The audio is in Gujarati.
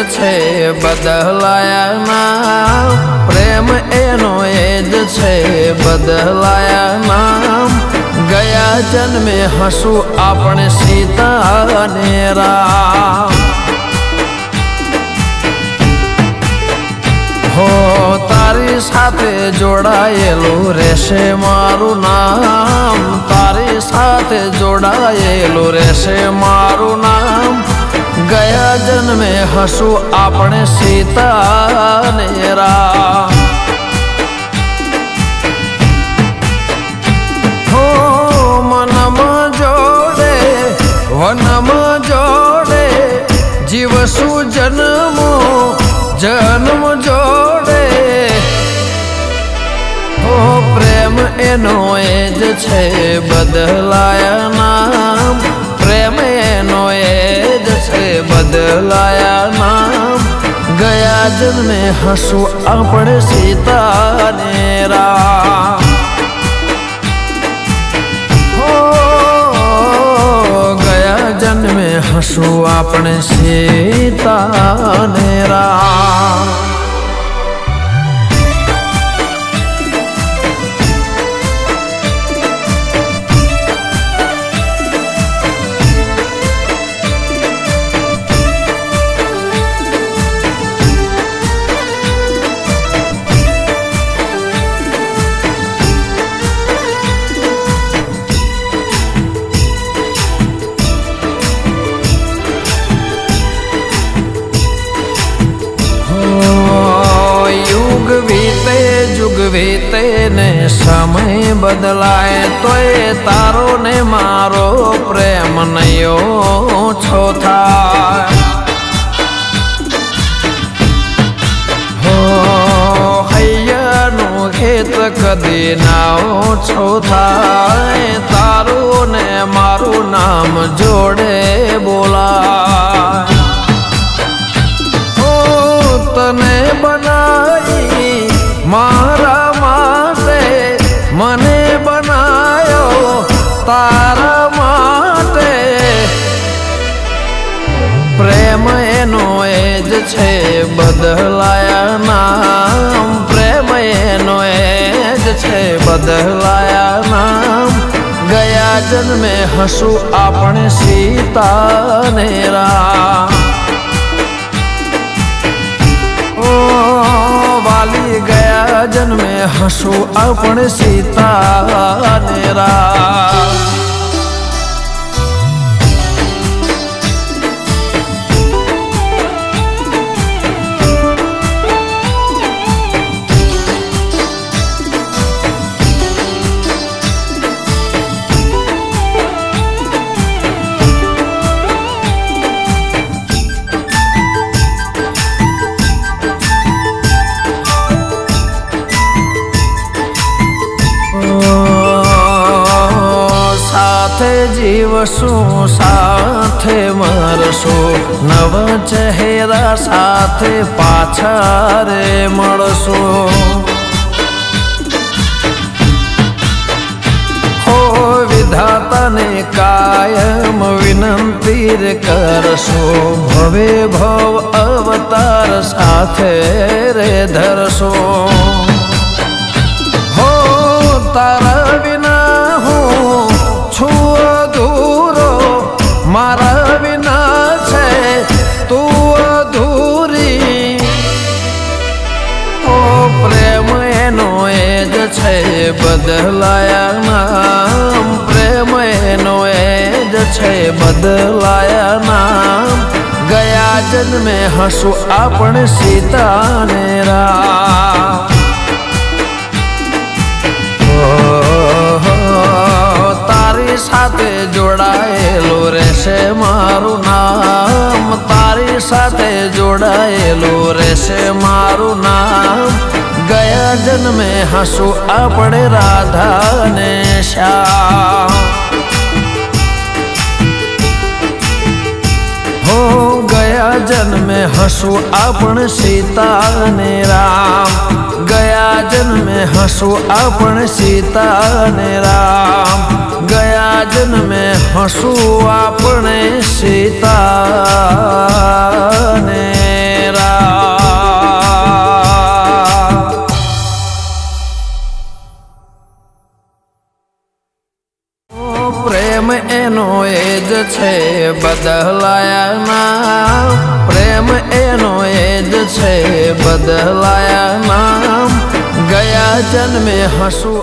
છે બદલાયા નામ, પ્રેમ એનો એ જ છે બદલાયા નામ। ગયા જન્મે હસું આપણે સીતા અને રામ। હો તારી સાથે જોડાયેલું રહેશે મારું નામ, તારી સાથે જોડાયેલું રહેશે મારું નામ। ગયા જન્મે હસું આપણે સીતા અને રામ। હો મનમાં જોડે વનમાં જોડે જીવશું જન્મો જન્મ જોડે। હો પ્રેમ એનો એ જ છે બદલાયા નામ, પ્રેમ એનો એ જ છે બદલાયા નામ। ગયા જન્મે હસું આપણે સીતા ને રામ। હો ગયા જન્મે હસું આપણે સીતા ને રામ। जुग वीते ने समय बदलाए तो ये तारो ने मारो प्रेम नयो छो था। हो हैयानु खेत कदी नाओ छो था, तारो ने मारू नाम जोड़े बोला। हो तने बनाई मारा माटे मने बनायो तारा माटे। प्रेम एनो ए ज छे बदलाया नाम, प्रेम एनो ए ज छे बदलाया नाम। गया जन्मे हसुं આપણે સીતા ને રામ। वाली गया जन्मे हसुं આપણે સીતા ને રામ। जीवसुं साथे मरसुं नव चेहरा साथे पाछा रे मळसुं। हो विधाता ने कायम विनंती रे करसुं, भवे भव अवतार साथे रे धरसुं। हो तारा विना हूँ छू अधूरो, मारा विना छे तू अधूरी। ओ प्रेम एनो ए ज छे बदलाया नाम, प्रेम एनो ए ज छे बदलाया नाम। गया जन्मे हसुं આપણે સીતા ને રામ। तारी साथे जोड़ाયેલું રહેશે મારું નામ, તારી સાથે જોડાયેલું રહેશે મારું નામ। ગયા જન્મે હસું આપણે રાધા ને શ્યામ। हो गया जन्मे हसुं આપણે સીતા ને રામ। ગયા જન્મે હસું આપણે સીતા ને રામ, ગયા જન્મે હસું આપણે સીતા ને રામ। પ્રેમ એનો એ જ છે બદલાયા નામ, પ્રેમ એનો એ જ છે બદલાયા નામ, ગયા જન્મે હસું